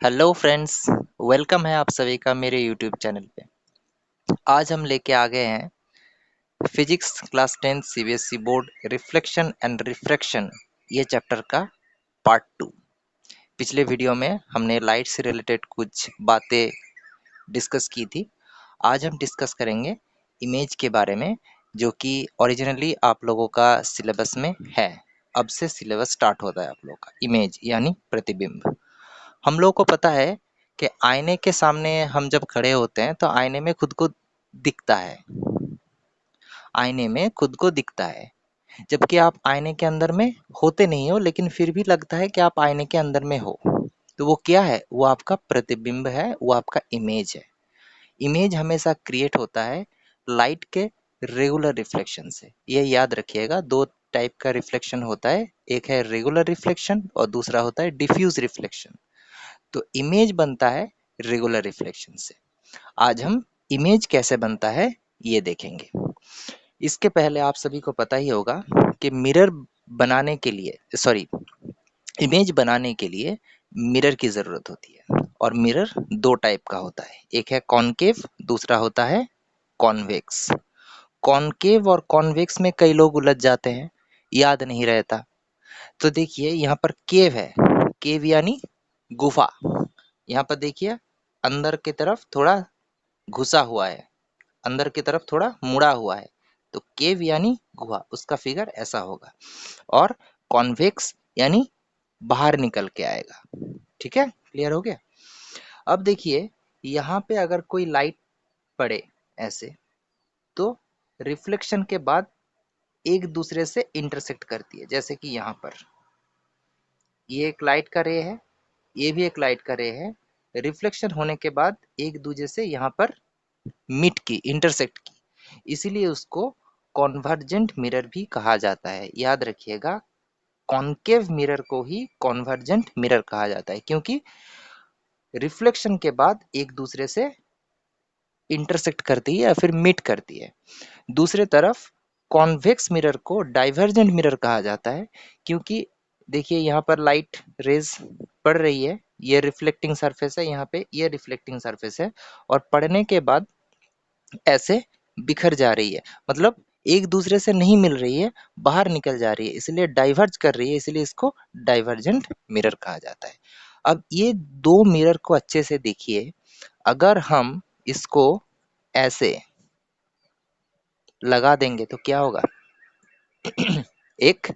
Hello friends. Welcome है आप सभी का मेरे यूट्यूब चैनल पे। आज हम लेके आ गए हैं physics class 10 CBSE board reflection and refraction, ये चैप्टर का पार्ट 2। पिछले वीडियो में हमने लाइट से रिलेटेड कुछ बातें डिस्कस की थी। आज हम डिस्कस करेंगे इमेज के बारे में, जो कि ओरिजिनली आप लोगों का सिलेबस में है। अब से सिलेबस स्टार्ट होता है आप लोगों का। इमेज यानी प्रतिबिंब। हम लोगों को पता है कि आईने के सामने हम जब खड़े होते हैं तो आईने में खुद को दिखता है। आईने में खुद को दिखता है, जबकि आप आईने के अंदर में होते नहीं हो, लेकिन फिर भी लगता है कि आप आईने के अंदर में हो। तो वो क्या है? वो आपका प्रतिबिंब है, वो आपका इमेज है। इमेज हमेशा क्रिएट होता है लाइट के रेगुलर रिफ्लेक्शन से। ये याद रखिएगा, दो टाइप का रिफ्लेक्शन होता है, एक है रेगुलर रिफ्लेक्शन और दूसरा होता है डिफ्यूज रिफ्लेक्शन। तो इमेज बनता है रेगुलर रिफ्लेक्शन से। आज हम इमेज कैसे बनता है ये देखेंगे। इसके पहले आप सभी को पता ही होगा कि मिरर बनाने के लिए, सॉरी, इमेज बनाने के लिए मिरर की जरूरत होती है। और मिरर दो टाइप का होता है, एक है कॉनकेव, दूसरा होता है कॉन्वेक्स। कॉनकेव और कॉन्वेक्स में कई लोग उलझ जाते हैं, याद नहीं रहता। तो देखिए यहाँ पर केव है, केव यानी गुफा। यहाँ पर देखिए अंदर की तरफ थोड़ा घुसा हुआ है, अंदर की तरफ थोड़ा मुड़ा हुआ है। तो केव यानी गुहा, उसका फिगर ऐसा होगा। और कॉन्वेक्स यानी बाहर निकल के आएगा। ठीक है, क्लियर हो गया। अब देखिए यहाँ पे अगर कोई लाइट पड़े ऐसे, तो रिफ्लेक्शन के बाद एक दूसरे से इंटरसेक्ट करती है। जैसे कि यहाँ पर ये एक लाइट का रे है, ये भी एक लाइट का रे है। रिफ्लेक्शन होने के बाद एक दूसरे से यहाँ पर मीट की, इंटरसेक्ट की, इसीलिए उसको कॉन्वर्जेंट मिरर भी कहा जाता है। याद रखिएगा, कॉनकेव मिरर को ही कॉन्वर्जेंट मिरर कहा जाता है, क्योंकि रिफ्लेक्शन के बाद एक दूसरे से इंटरसेक्ट करती है या फिर मीट करती है। दूसरे तरफ कॉन्वेक्स मिरर को डाइवर्जेंट मिरर कहा जाता है, क्योंकि देखिए यहाँ पर लाइट रेज पड़ रही है, ये रिफ्लेक्टिंग सरफेस है, यहाँ पे ये रिफ्लेक्टिंग सरफेस है, और पड़ने के बाद ऐसे बिखर जा रही है, मतलब एक दूसरे से नहीं मिल रही है, बाहर निकल जा रही है, इसलिए डाइवर्ज कर रही है, इसलिए इसको डाइवर्जेंट मिरर कहा जाता है। अब ये दो मिरर को अच्छे से देखिए। अगर हम इसको ऐसे लगा देंगे तो क्या होगा? एक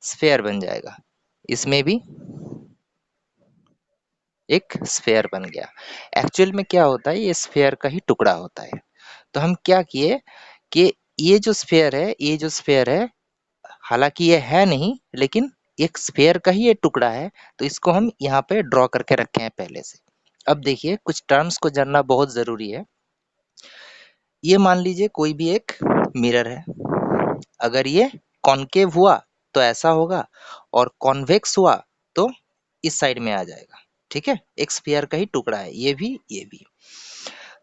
स्फेयर बन जाएगा। इसमें भी एक स्फेयर बन गया। एक्चुअल में क्या होता है, ये स्फेयर का ही टुकड़ा होता है। तो हम क्या किए कि ये जो स्फेयर है, ये जो स्फेयर है, हालांकि ये है नहीं, लेकिन एक स्फेयर का ही ये टुकड़ा है, तो इसको हम यहाँ पे ड्रॉ करके रखे हैं पहले से। अब देखिए कुछ टर्म्स को जानना बहुत जरूरी है। ये मान लीजिए कोई भी एक मिरर है, अगर ये कॉनकेव हुआ तो ऐसा होगा, और कॉन्वेक्स हुआ तो इस साइड में आ जाएगा। ठीक है, एक स्फेयर का ही टुकड़ा है ये भी, ये भी।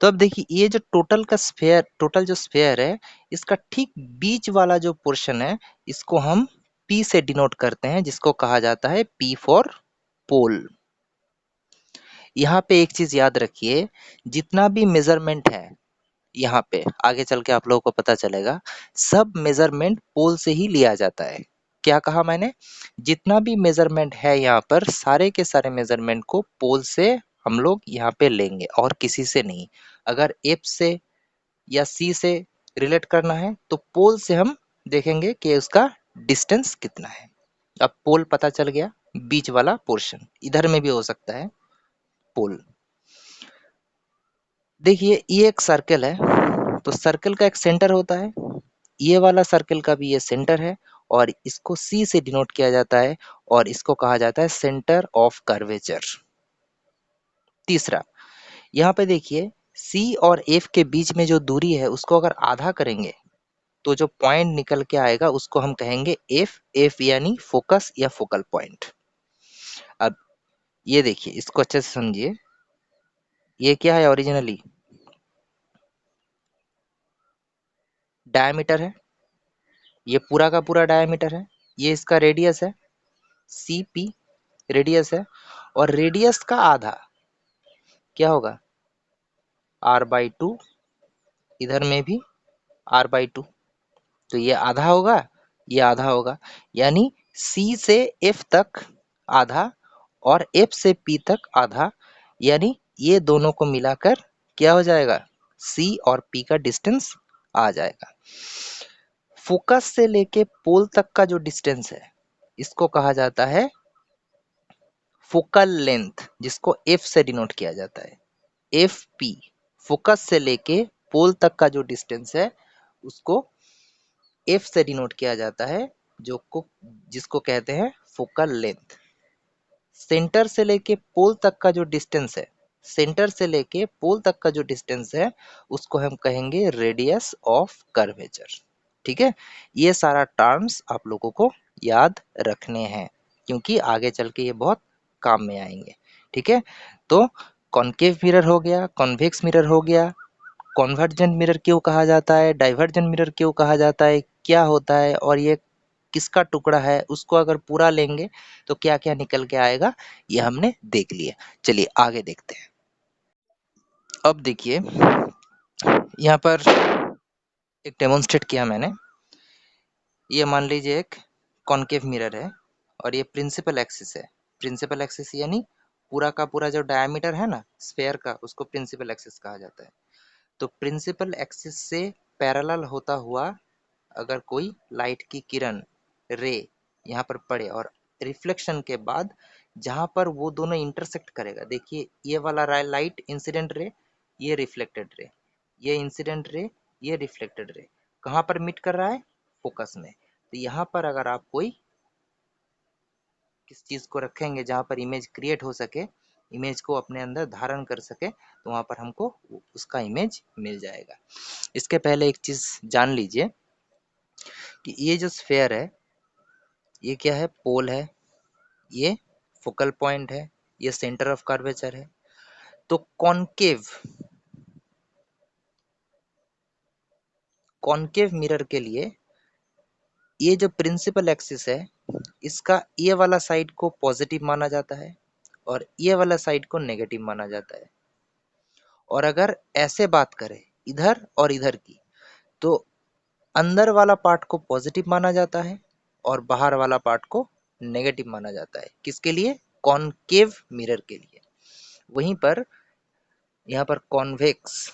तो अब देखिए ये जो टोटल का स्फेयर, टोटल जो स्फेयर है, इसका ठीक बीच वाला जो पोर्शन है, इसको हम P से डिनोट करते हैं, जिसको कहा जाता है P फॉर पोल। यहाँ पे एक चीज याद रखिए, जितना भी मेजरमेंट है यहाँ पे, आगे चल के आप लोगों को पता चलेगा, सब मेजरमेंट पोल से ही लिया जाता है। क्या कहा मैंने? जितना भी मेजरमेंट है यहाँ पर, सारे के सारे मेजरमेंट को पोल से हम लोग यहाँ पे लेंगे और किसी से नहीं। अगर एफ से या सी से रिलेट करना है तो पोल से हम देखेंगे कि उसका डिस्टेंस कितना है। अब पोल पता चल गया, बीच वाला पोर्शन, इधर में भी हो सकता है पोल। देखिए ये एक सर्कल है, तो सर्कल का एक सेंटर होता है, ये वाला सर्कल का भी ये सेंटर है, और इसको सी से डिनोट किया जाता है, और इसको कहा जाता है सेंटर ऑफ कर्वेचर। तीसरा, यहाँ पे देखिए सी और एफ के बीच में जो दूरी है, उसको अगर आधा करेंगे तो जो पॉइंट निकल के आएगा उसको हम कहेंगे एफ। एफ यानी फोकस या फोकल पॉइंट। अब ये देखिए, इसको अच्छे से समझिए। ये क्या है? ओरिजिनली डायमीटर है, ये पूरा का पूरा डायमीटर है, ये इसका रेडियस है, सी पी रेडियस है, और रेडियस का आधा, क्या होगा, r/2, इधर में भी r/2, तो ये आधा होगा, ये आधा होगा, यानी C से F तक आधा और F से P तक आधा, यानी ये दोनों को मिलाकर क्या हो जाएगा, C और P का डिस्टेंस आ जाएगा। फोकस से लेके पोल तक का जो डिस्टेंस है इसको कहा जाता है फोकल लेंथ, जिसको F से डिनोट किया जाता है, FP। फोकस से लेके पोल तक का जो डिस्टेंस है उसको F से डिनोट किया जाता है, जिसको कहते हैं फोकल लेंथ। सेंटर से लेके पोल तक का जो डिस्टेंस है, सेंटर से लेके पोल तक का जो डिस्टेंस है उसको हम कहेंगे रेडियस ऑफ कर्वेचर। ठीक है, ये सारा टर्म्स आप लोगों को याद रखने हैं क्योंकि आगे चल के ये बहुत काम में आएंगे। ठीक है, तो कॉनकेव मिरर हो गया, कॉन्वेक्स मिरर हो गया, कॉन्वर्जेंट मिरर क्यों कहा जाता है, डाइवर्जेंट मिरर क्यों कहा जाता है, क्या होता है और ये किसका टुकड़ा है, उसको अगर पूरा लेंगे तो क्या क्या निकल के आएगा, ये हमने देख लिया। चलिए आगे देखते हैं। अब देखिए यहाँ पर एक डेमोन्स्ट्रेट किया मैंने, ये मान लीजिए एक कॉनकेव मिरर है और ये प्रिंसिपल एक्सिस है। प्रिंसिपल एक्सिस यानी पूरा का पूरा जो डायमीटर है ना स्फेयर का, उसको प्रिंसिपल एक्सिस कहा जाता है। तो प्रिंसिपल एक्सिस से पैरेलल होता हुआ अगर कोई लाइट की किरण, रे यहाँ पर पड़े और रिफ्लेक्शन के बाद जहाँ पर वो दोनों इंटरसेक्ट करेगा, देखिए ये वाला लाइट इंसिडेंट रे, ये रिफ्लेक्टेड रे, ये इंसिडेंट रे, ये रिफ्लेक्टेड रे, कहाँ पर मीट कर रहा है, फोकस में। तो यहाँ पर अगर आप कोई किस चीज को रखेंगे जहाँ पर इमेज क्रिएट हो सके, इमेज को अपने अंदर धारण कर सके, तो वहां पर हमको उसका इमेज मिल जाएगा। इसके पहले एक चीज जान लीजिए कि ये जो स्फेयर है ये क्या है, पोल है, ये फोकल पॉइंट है, ये सेंटर ऑफ कर्वेचर है। तो कॉनकेव मिरर के लिए ये जो प्रिंसिपल एक्सिस है इसका ये वाला साइड को पॉजिटिव माना जाता है और ये वाला साइड को नेगेटिव माना जाता है। और अगर ऐसे बात करें इधर और इधर की, तो अंदर वाला पार्ट को पॉजिटिव माना जाता है और बाहर वाला पार्ट को नेगेटिव माना जाता है। किसके लिए, कॉनकेव मिरर के लिए। वहीं पर यहाँ पर कॉन्वेक्स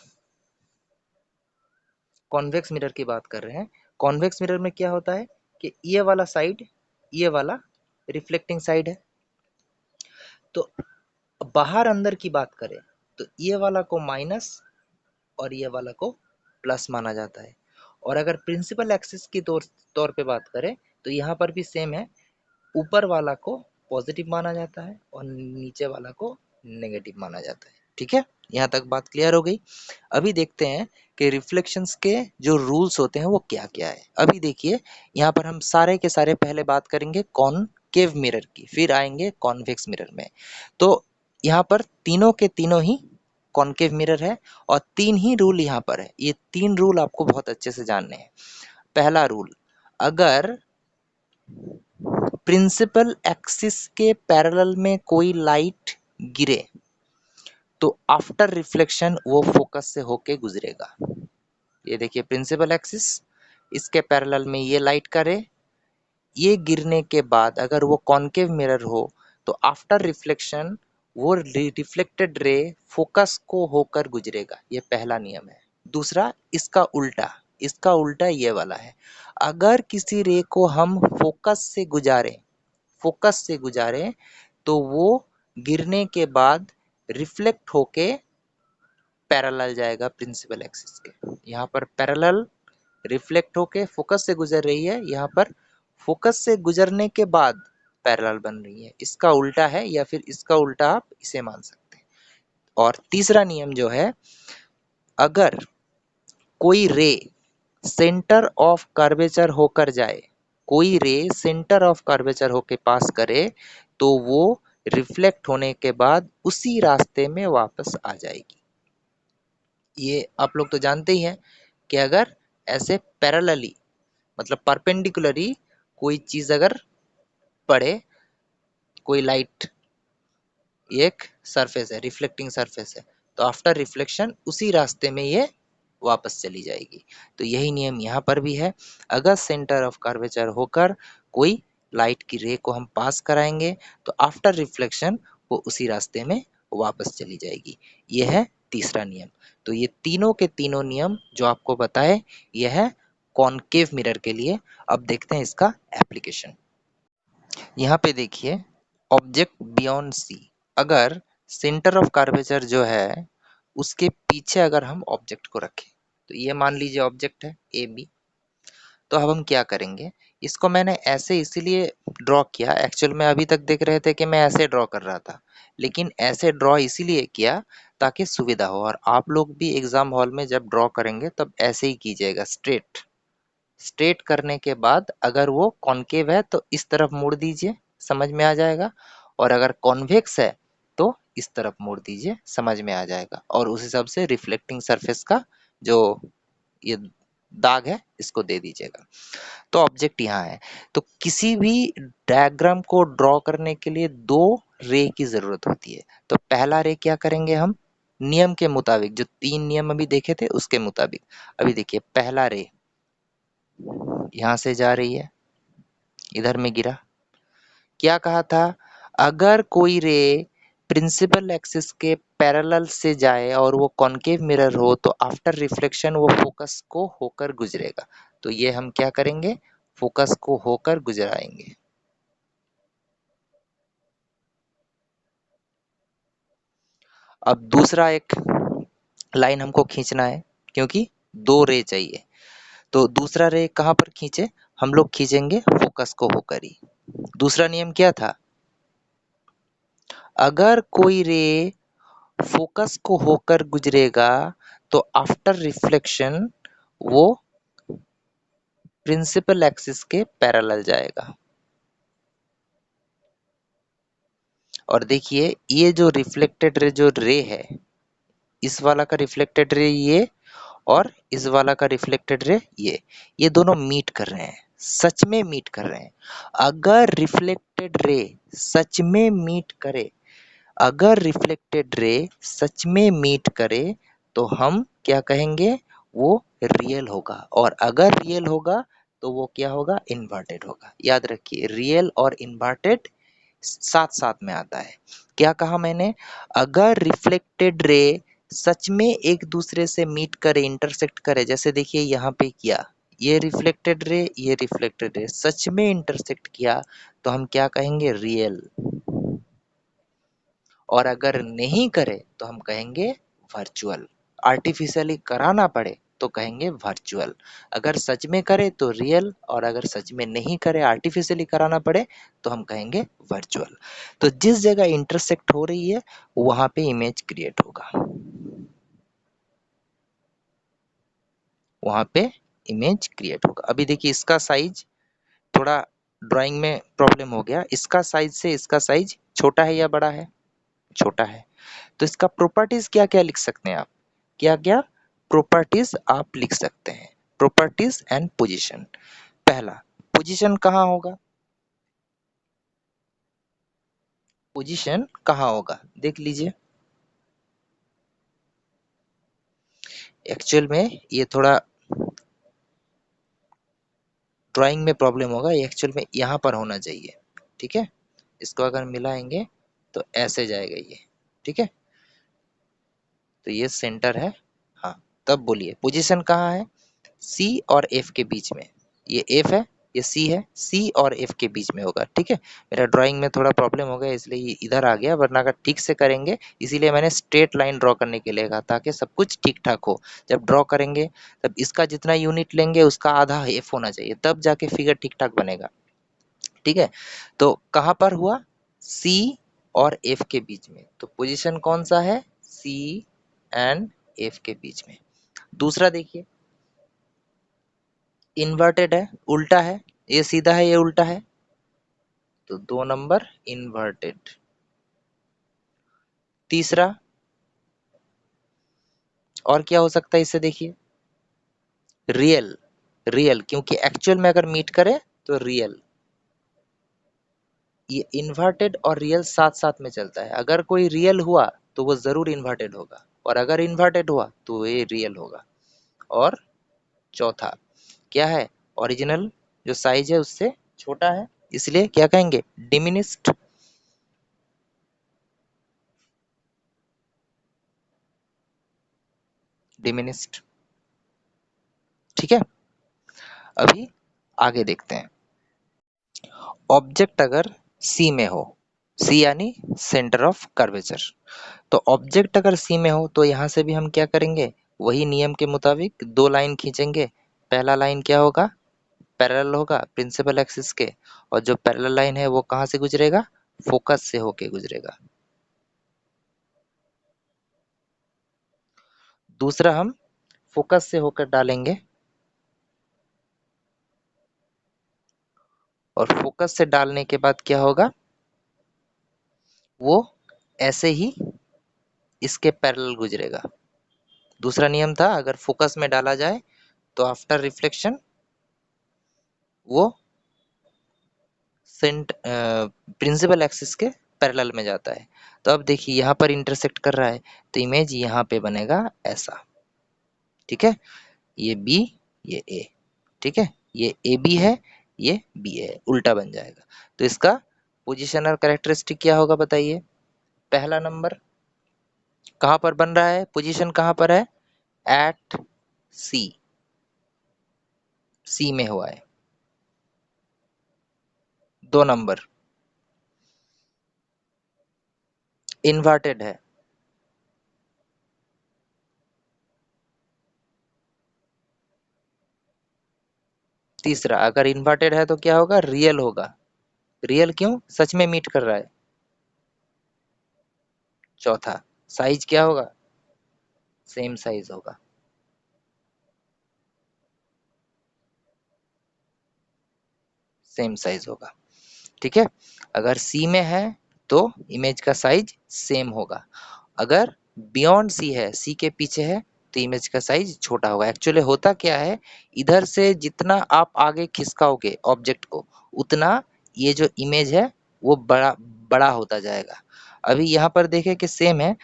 कॉन्वेक्स मिरर की बात कर रहे हैं। कॉन्वेक्स मिरर में क्या होता है कि ये वाला साइड, ये वाला रिफ्लेक्टिंग साइड है। तो बाहर अंदर की बात करें तो ये वाला को माइनस और ये वाला को प्लस माना जाता है। और अगर प्रिंसिपल एक्सिस की तौर पे बात करें तो यहाँ पर भी सेम है, ऊपर वाला को पॉजिटिव माना जाता है और नीचे वाला को नेगेटिव माना जाता है। ठीक है, यहाँ तक बात क्लियर हो गई। अभी देखते हैं कि रिफ्लेक्शंस के जो रूल्स होते हैं वो क्या क्या है। अभी देखिए यहाँ पर हम सारे के सारे पहले बात करेंगे कॉनकेव मिरर की, फिर आएंगे कॉन्वेक्स मिरर में। तो यहाँ पर तीनों के तीनों ही कॉनकेव मिरर है और तीन ही रूल यहाँ पर है। ये तीन रूल आपको बहुत अच्छे से जानने हैं। पहला रूल, अगर प्रिंसिपल एक्सिस के पैरेलल में कोई लाइट गिरे तो आफ्टर रिफ्लेक्शन वो फोकस से होके गुजरेगा। ये देखिए प्रिंसिपल एक्सिस, इसके पैरेलल में ये लाइट का रे, ये गिरने के बाद अगर वो कॉनकेव मिरर हो तो आफ्टर रिफ्लेक्शन वो रिफ्लेक्टेड रे फोकस को होकर गुजरेगा। ये पहला नियम है। दूसरा, इसका उल्टा ये वाला है। अगर किसी रे को हम फोकस से गुजारे तो वो गिरने के बाद रिफ्लेक्ट होके पैरेलल जाएगा प्रिंसिपल एक्सिस के। यहाँ पर पैरेलल रिफ्लेक्ट होके फोकस से गुजर रही है, यहाँ पर फोकस से गुजरने के बाद पैरेलल बन रही है। इसका उल्टा है या फिर इसका उल्टा आप इसे मान सकते हैं। और तीसरा नियम जो है, अगर कोई रे सेंटर ऑफ कर्वेचर होकर जाए, कोई रे सेंटर ऑफ कर्वेचर होके पास करे तो वो रिफ्लेक्ट होने के बाद उसी रास्ते में वापस आ जाएगी। ये आप लोग तो जानते ही हैं कि अगर ऐसे पैरेलली मतलब परपेंडिकुलरी कोई चीज अगर पड़े, कोई लाइट ये एक सरफेस है, रिफ्लेक्टिंग सरफेस है, तो आफ्टर रिफ्लेक्शन उसी रास्ते में ये वापस चली जाएगी। तो यही नियम यहाँ पर भी है। अगर सेंटर ऑफ कर्वेचर होकर कोई लाइट की रे को हम पास कराएंगे तो आफ्टर रिफ्लेक्शन वो उसी रास्ते में वापस चली जाएगी। ये है तीसरा नियम। तो ये तीनों के तीनों नियम जो आपको बताए, यह है कॉनकेव मिरर के लिए। अब देखते हैं इसका एप्लीकेशन। यहाँ पे देखिए, ऑब्जेक्ट बियॉन्ड सी, अगर सेंटर ऑफ कर्वेचर जो है उसके पीछे अगर हम ऑब्जेक्ट को रखें, तो ये मान लीजिए ऑब्जेक्ट है ए बी। तो अब हम क्या करेंगे, इसको मैंने ऐसे इसीलिए ड्रॉ किया, एक्चुअल में अभी तक देख रहे थे कि मैं ऐसे ड्रॉ कर रहा था, लेकिन ऐसे ड्रॉ इसीलिए किया ताकि सुविधा हो। और आप लोग भी एग्जाम हॉल में जब ड्रॉ करेंगे तब ऐसे ही कीजिएगा, स्ट्रेट। स्ट्रेट करने के बाद अगर वो कॉनकेव है तो इस तरफ मोड़ दीजिए, समझ में आ जाएगा। और अगर कॉन्वेक्स है तो इस तरफ मोड़ दीजिए, समझ में आ जाएगा। और उस हिसाब से रिफ्लेक्टिंग सरफेस का जो ये दाग है इसको दे दीजिएगा। तो ऑब्जेक्ट यहाँ है। तो किसी भी डायग्राम को ड्रॉ करने के लिए दो रे की जरूरत होती है। तो पहला रे क्या करेंगे हम, नियम के मुताबिक, जो तीन नियम अभी देखे थे उसके मुताबिक। अभी देखिए, पहला रे यहाँ से जा रही है, इधर में गिरा। क्या कहा था, अगर कोई रे प्रिंसिपल एक्सिस के पैरेलल से जाए और वो कॉनकेव मिरर हो तो आफ्टर रिफ्लेक्शन वो फोकस को होकर गुजरेगा। तो ये हम क्या करेंगे, फोकस को होकर गुजराएंगे। अब दूसरा एक लाइन हमको खींचना है, क्योंकि दो रे चाहिए। तो दूसरा रे कहाँ पर खींचे, हम लोग खींचेंगे फोकस को होकर ही। दूसरा नियम क्या था, अगर कोई रे फोकस को होकर गुजरेगा तो आफ्टर रिफ्लेक्शन वो प्रिंसिपल एक्सिस के पैरेलल जाएगा। और देखिए, ये जो रिफ्लेक्टेड रे जो रे है, इस वाला का रिफ्लेक्टेड रे ये, और इस वाला का रिफ्लेक्टेड रे ये दोनों मीट कर रहे हैं, सच में मीट कर रहे हैं। अगर रिफ्लेक्टेड रे सच में मीट करे, अगर रिफ्लेक्टेड रे सच में मीट करे तो हम क्या कहेंगे, वो रियल होगा। और अगर रियल होगा तो वो क्या होगा, इन्वर्टेड होगा। याद रखिए, रियल और इन्वर्टेड साथ साथ में आता है। क्या कहा मैंने, अगर रिफ्लेक्टेड रे सच में एक दूसरे से मीट करे, इंटरसेक्ट करे, जैसे देखिए यहाँ पे किया, ये रिफ्लेक्टेड रे सच में इंटरसेक्ट किया, तो हम क्या कहेंगे, रियल। और अगर नहीं करे तो हम कहेंगे वर्चुअल। आर्टिफिशियली कराना पड़े तो कहेंगे वर्चुअल। अगर सच में करे तो रियल, और अगर सच में नहीं करे, आर्टिफिशियली कराना पड़े, तो हम कहेंगे वर्चुअल। तो जिस जगह इंटरसेक्ट हो रही है वहां पे इमेज क्रिएट होगा, वहां पे इमेज क्रिएट होगा। अभी देखिए, इसका साइज थोड़ा ड्राइंग में प्रॉब्लम हो गया। इसका साइज से इसका साइज छोटा है या बड़ा है, छोटा है। तो इसका प्रॉपर्टीज क्या क्या लिख सकते हैं आप, क्या क्या प्रॉपर्टीज आप लिख सकते हैं, प्रॉपर्टीज एंड पोजीशन। पहला, पोजीशन कहाँ होगा, पोजीशन कहाँ होगा, देख लीजिए। एक्चुअल में ये थोड़ा ड्राइंग में प्रॉब्लम होगा, ये एक्चुअल में यहाँ पर होना चाहिए। ठीक है, इसको अगर मिलाएंगे तो ऐसे जाएगा ये। ठीक है, तो ये सेंटर है। हाँ, तब बोलिए पोजीशन कहाँ है, सी और एफ के बीच में। ये एफ है, ये सी है, सी और एफ के बीच में होगा। ठीक है, मेरा ड्राइंग में थोड़ा प्रॉब्लम हो गया इसलिए ये इधर आ गया, वरना अगर ठीक से करेंगे, इसीलिए मैंने स्ट्रेट लाइन ड्रॉ करने के लिए कहा ताकि सब कुछ ठीक ठाक हो। जब ड्रॉ करेंगे तब इसका जितना यूनिट लेंगे उसका आधा एफ होना चाहिए, तब जाके फिगर ठीक ठाक बनेगा। ठीक है, तो कहाँ पर हुआ, सी और एफ के बीच में। तो पोजीशन कौन सा है, सी एंड एफ के बीच में। दूसरा देखिए, इन्वर्टेड है, उल्टा है, ये सीधा है, ये उल्टा है, तो 2 नंबर इन्वर्टेड। तीसरा, और क्या हो सकता है इससे, देखिए रियल, रियल क्योंकि एक्चुअल में अगर मीट करे तो रियल। ये इन्वर्टेड और रियल साथ साथ में चलता है। अगर कोई रियल हुआ तो वो जरूर इन्वर्टेड होगा, और अगर इन्वर्टेड हुआ तो ये रियल होगा। और चौथा क्या है, ओरिजिनल जो साइज है उससे छोटा है, इसलिए क्या कहेंगे, डिमिनिस्ड। डिमिनिस्ड, ठीक है। अभी आगे देखते हैं। ऑब्जेक्ट अगर सी में हो, सी यानी सेंटर ऑफ कर्वेचर, तो ऑब्जेक्ट अगर सी में हो तो यहाँ से भी हम क्या करेंगे, वही नियम के मुताबिक दो लाइन खींचेंगे। पहला लाइन क्या होगा, पैरेलल होगा प्रिंसिपल एक्सिस के, और जो पैरेलल लाइन है वो कहाँ से गुजरेगा, फोकस से होके गुजरेगा। दूसरा हम फोकस से होकर डालेंगे, और फोकस से डालने के बाद क्या होगा, वो ऐसे ही इसके पैरेलल गुजरेगा। दूसरा नियम था, अगर फोकस में डाला जाए तो आफ्टर रिफ्लेक्शन वो सेंट प्रिंसिपल एक्सिस के पैरेलल में जाता है। तो अब देखिए यहाँ पर इंटरसेक्ट कर रहा है, तो इमेज यहाँ पे बनेगा ऐसा, ठीक है। ये बी, ये ए, ठीक है। ये ए बी है, ये बी है, उल्टा बन जाएगा। तो इसका पोजीशन और कैरेक्टरिस्टिक क्या होगा बताइए। पहला नंबर कहाँ पर बन रहा है, पोजीशन कहाँ पर है, एट सी, सी में हुआ है। 2 नंबर इन्वर्टेड है। तीसरा अगर इन्वर्टेड है तो क्या होगा, रियल होगा। रियल क्यों, सच में मीट कर रहा है। चौथा साइज क्या होगा, सेम साइज होगा। सेम साइज होगा, ठीक है। अगर सी में है तो इमेज का साइज सेम होगा। अगर बियॉन्ड सी है, सी के पीछे है, तो इमेज का साइज छोटा होगा। एक्चुअली होता क्या है, इधर से जितना आप आगे खिसकाओगे ऑब्जेक्ट को, उतना ये जो इमेज है वो बड़ा बड़ा होता जाएगा। अभी यहाँ पर देखें कि सेम है।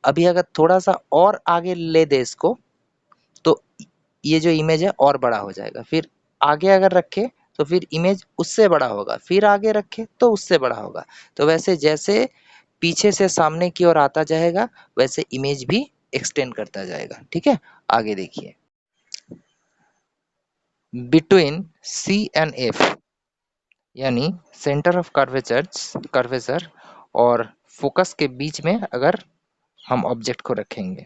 अभी अगर थोड़ा सा और आगे ले दे इसको, तो ये जो इमेज है और बड़ा हो जाएगा। फिर आगे अगर रखे तो फिर इमेज उससे बड़ा होगा, फिर आगे रखे तो उससे बड़ा होगा। तो वैसे जैसे पीछे से सामने की ओर आता जाएगा, वैसे इमेज भी एक्सटेंड करता जाएगा, ठीक है। आगे देखिए, बिटवीन सी एंड एफ, यानी सेंटर ऑफ कर्वेचर और फोकस के बीच में अगर हम ऑब्जेक्ट को रखेंगे,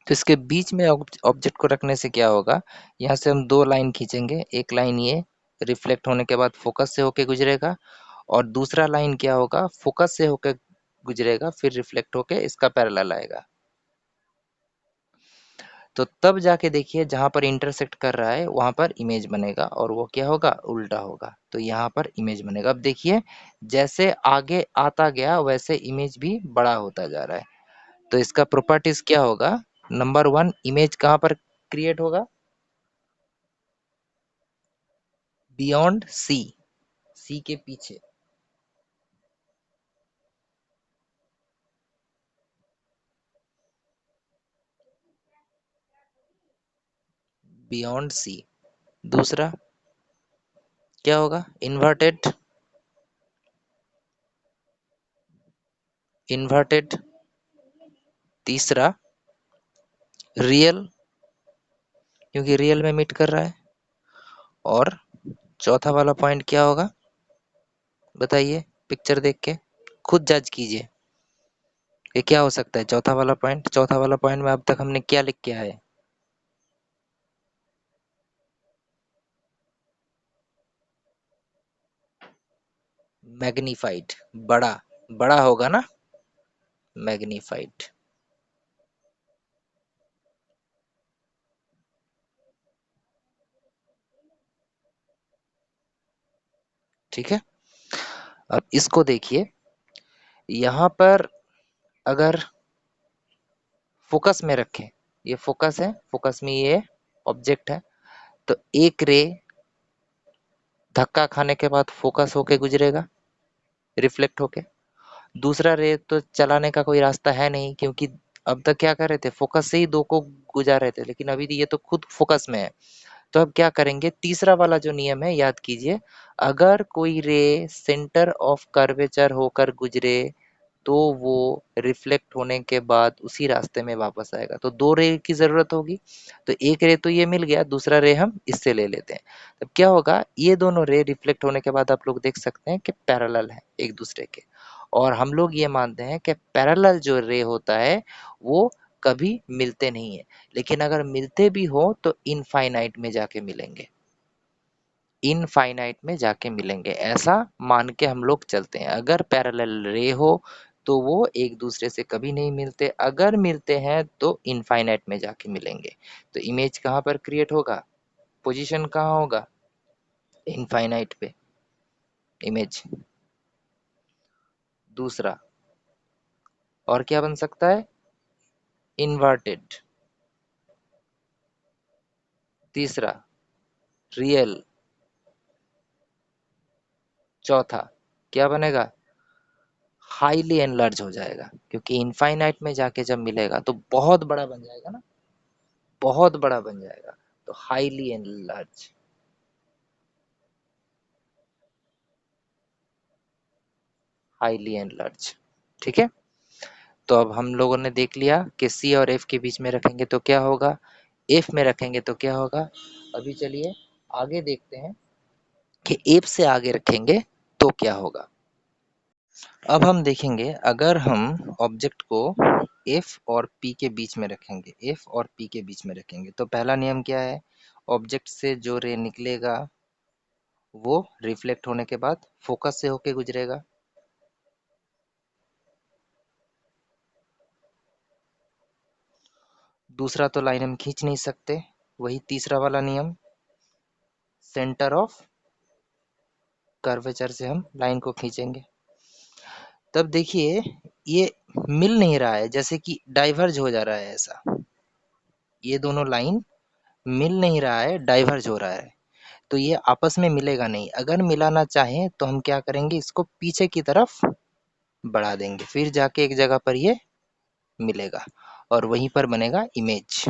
तो इसके बीच में ऑब्जेक्ट को रखने से क्या होगा, यहाँ से हम दो लाइन खींचेंगे। एक लाइन ये रिफ्लेक्ट होने के बाद फोकस से होके गुजरेगा, और दूसरा लाइन क्या होगा, फोकस से होके गुजरेगा फिर रिफ्लेक्ट होके इसका पैरेलल आएगा। तो तब जाके देखिए जहां पर इंटरसेक्ट कर रहा है वहां पर इमेज बनेगा, और वो क्या होगा, उल्टा होगा। तो यहाँ पर इमेज बनेगा। अब देखिए जैसे आगे आता गया वैसे इमेज भी बड़ा होता जा रहा है। तो इसका प्रॉपर्टीज क्या होगा, नंबर वन, इमेज कहाँ पर क्रिएट होगा, बियॉन्ड सी, सी के पीछे। Beyond C. दूसरा क्या होगा, इन्वर्टेड, इन्वर्टेड। तीसरा रियल, क्योंकि रियल में मीट कर रहा है। और चौथा वाला पॉइंट क्या होगा बताइए, पिक्चर देख के खुद जज कीजिए कि क्या हो सकता है चौथा वाला पॉइंट। चौथा वाला पॉइंट में अब तक हमने क्या लिख के आए, मैग्नीफाइड, बड़ा, बड़ा होगा ना, मैग्नीफाइड, ठीक है। अब इसको देखिए, यहाँ पर अगर फोकस में रखें, ये फोकस है, फोकस में ये ऑब्जेक्ट है, तो एक रे धक्का खाने के बाद फोकस होके गुजरेगा, रिफ्लेक्ट होके। दूसरा रे तो चलाने का कोई रास्ता है नहीं, क्योंकि अब तक क्या कर रहे थे, फोकस से ही दो को गुजार रहे थे, लेकिन अभी ये तो खुद फोकस में है। तो अब क्या करेंगे, तीसरा वाला जो नियम है याद कीजिए, अगर कोई रे सेंटर ऑफ कर्वेचर होकर गुजरे तो वो रिफ्लेक्ट होने के बाद उसी रास्ते में वापस आएगा। तो दो रे की जरूरत होगी, तो एक रे तो ये मिल गया, दूसरा रे हम इससे ले लेते हैं। तब क्या होगा, ये दोनों रे रिफ्लेक्ट होने के बाद आप लोग देख सकते हैं कि पैरेलल है एक दूसरे के। और हम लोग ये मानते हैं कि पैरेलल जो रे होता है वो कभी मिलते नहीं है, लेकिन अगर मिलते भी हो तो इनफाइनाइट में जाके मिलेंगे, इनफाइनाइट में जाके मिलेंगे, ऐसा मान के हम लोग चलते हैं। अगर पैरेलल रे हो तो वो एक दूसरे से कभी नहीं मिलते, अगर मिलते हैं तो इनफाइनाइट में जाके मिलेंगे। तो इमेज कहाँ पर क्रिएट होगा, पोजीशन कहाँ होगा, इनफाइनाइट पे इमेज। दूसरा और क्या बन सकता है, इन्वर्टेड। तीसरा रियल। चौथा क्या बनेगा, हाईली एनलार्ज हो जाएगा, क्योंकि इनफाइनाइट में जाके जब मिलेगा तो बहुत बड़ा बन जाएगा ना, बहुत बड़ा बन जाएगा। तो हाईली एनलार्ज, हाईली एनलार्ज। ठीक है। तो अब हम लोगों ने देख लिया कि सी और एफ के बीच में रखेंगे तो क्या होगा, एफ में रखेंगे तो क्या होगा। अभी चलिए आगे देखते हैं कि एफ से आगे रखेंगे तो क्या होगा। अब हम देखेंगे, अगर हम ऑब्जेक्ट को एफ और पी के बीच में रखेंगे, एफ और पी के बीच में रखेंगे, तो पहला नियम क्या है, ऑब्जेक्ट से जो रे निकलेगा वो रिफ्लेक्ट होने के बाद फोकस से होके गुजरेगा। दूसरा तो लाइन हम खींच नहीं सकते, वही तीसरा वाला नियम, सेंटर ऑफ कर्वेचर से हम लाइन को खींचेंगे। तब देखिए ये मिल नहीं रहा है, जैसे कि डाइवर्ज हो जा रहा है ऐसा, ये दोनों लाइन मिल नहीं रहा है, डाइवर्ज हो रहा है। तो ये आपस में मिलेगा नहीं, अगर मिलाना चाहें तो हम क्या करेंगे, इसको पीछे की तरफ बढ़ा देंगे, फिर जाके एक जगह पर ये मिलेगा और वहीं पर बनेगा इमेज।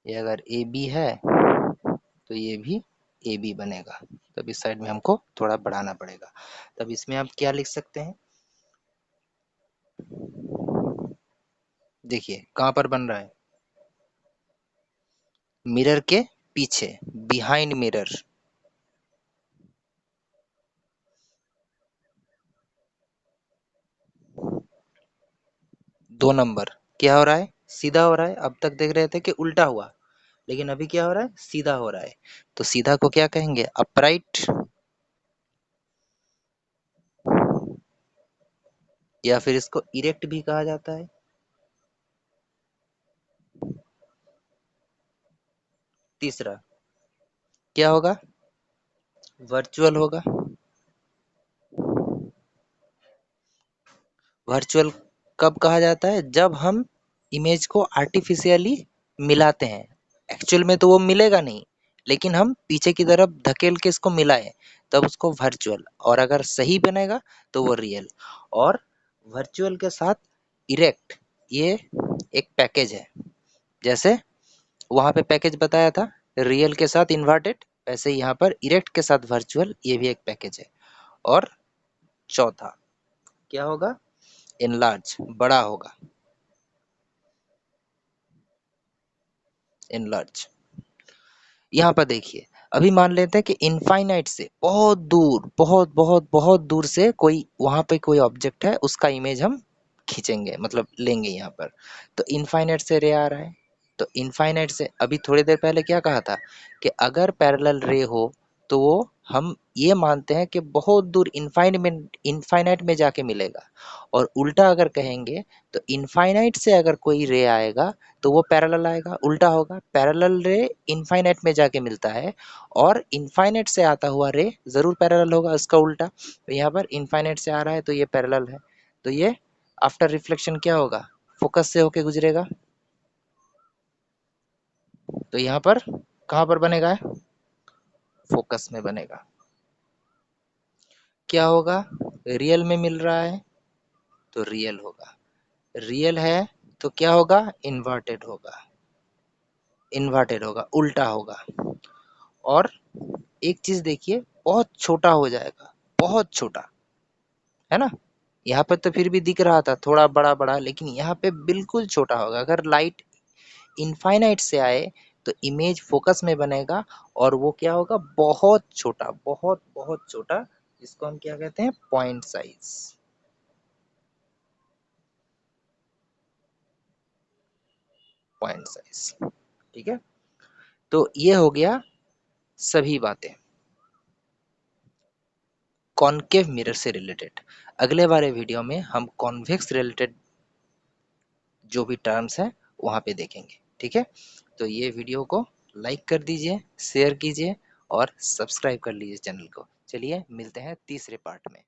ये अगर ए बी है तो ये भी ए बी बनेगा। तब इस साइड में हमको थोड़ा बढ़ाना पड़ेगा। तब इसमें आप क्या लिख सकते हैं, देखिए कहाँ पर बन रहा है, मिरर के पीछे, बिहाइंड मिरर। 2 नंबर क्या हो रहा है, सीधा हो रहा है। अब तक देख रहे थे कि उल्टा हुआ, लेकिन अभी क्या हो रहा है, सीधा हो रहा है। तो सीधा को क्या कहेंगे, अपराइट, या फिर इसको इरेक्ट भी कहा जाता है। तीसरा क्या होगा, वर्चुअल होगा। वर्चुअल कब कहा जाता है, जब हम इमेज को आर्टिफिशियली मिलाते हैं। एक्चुअल में तो वो मिलेगा नहीं, लेकिन हम पीछे की तरफ धकेल के इसको मिलाएं, तब उसको वर्चुअल। और अगर सही बनेगा तो वो रियल। और वर्चुअल के साथ इरेक्ट, ये एक पैकेज है। जैसे वहां पे पैकेज बताया था रियल के साथ इन्वर्टेड, वैसे यहाँ पर इरेक्ट के साथ वर्चुअल, ये भी एक पैकेज है। और चौथा क्या होगा, इनलार्ज, बड़ा होगा, इनलार्ज। यहाँ पर देखिए, अभी मान लेते हैं कि इनफाइनाइट से बहुत दूर, बहुत बहुत बहुत दूर से कोई वहां पे कोई ऑब्जेक्ट है, उसका इमेज हम खींचेंगे, मतलब लेंगे यहाँ पर। तो इनफाइनाइट से रे आ रहा है, तो इनफाइनाइट से अभी थोड़ी देर पहले क्या कहा था कि अगर पैरेलल रे हो तो वो हम ये मानते हैं कि बहुत दूर इनफाइनाइट में जाके मिलेगा। और उल्टा अगर कहेंगे तो इनफाइनाइट से अगर कोई रे आएगा तो वो पैरेलल आएगा, उल्टा होगा, पैरेलल रे इनफाइनाइट में जाके मिलता है, और इनफाइनाइट से आता हुआ रे जरूर पैरेलल होगा, उसका उल्टा। तो यहाँ पर इनफाइनाइट से आ रहा है तो ये पैरेलल है, तो ये आफ्टर रिफ्लेक्शन क्या होगा, फोकस से होके गुजरेगा। तो यहाँ पर कहाँ पर बनेगा, फोकस में बनेगा। क्या होगा? रियल में मिल रहा है तो रियल होगा, रियल है तो क्या होगा? इन्वर्टेड होगा, इन्वर्टेड होगा, उल्टा होगा। और एक चीज देखिए, बहुत छोटा हो जाएगा, बहुत छोटा, है ना? यहाँ पे तो फिर भी दिख रहा था थोड़ा बड़ा बड़ा, लेकिन यहाँ पे बिल्कुल छोटा होगा। अगर लाइट इनफाइनाइट से आए तो इमेज फोकस में बनेगा, और वो क्या होगा? बहुत छोटा, बहुत बहुत छोटा, जिसको हम क्या कहते हैं? Point size. पॉइंट साइज, ठीक है। तो ये हो गया सभी बातें कॉनकेव मिरर से रिलेटेड। अगले वाले वीडियो में हम कॉन्वेक्स रिलेटेड जो भी टर्म्स हैं वहां पे देखेंगे, ठीक है। तो ये वीडियो को लाइक कर दीजिए, शेयर कीजिए और सब्सक्राइब कर लीजिए चैनल को। चलिए मिलते हैं तीसरे पार्ट में।